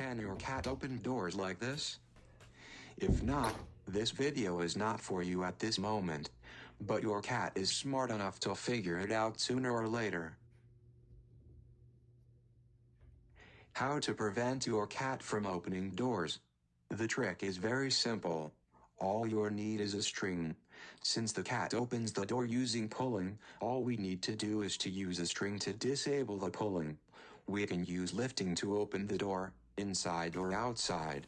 Can your cat open doors like this? If not, this video is not for you at this moment, but your cat is smart enough to figure it out sooner or later. How to prevent your cat from opening doors. The trick is very simple. All you need is a string. Since the cat opens the door using pulling, all we need to do is to use a string to disable the pulling. We can use lifting to open the door, inside or outside.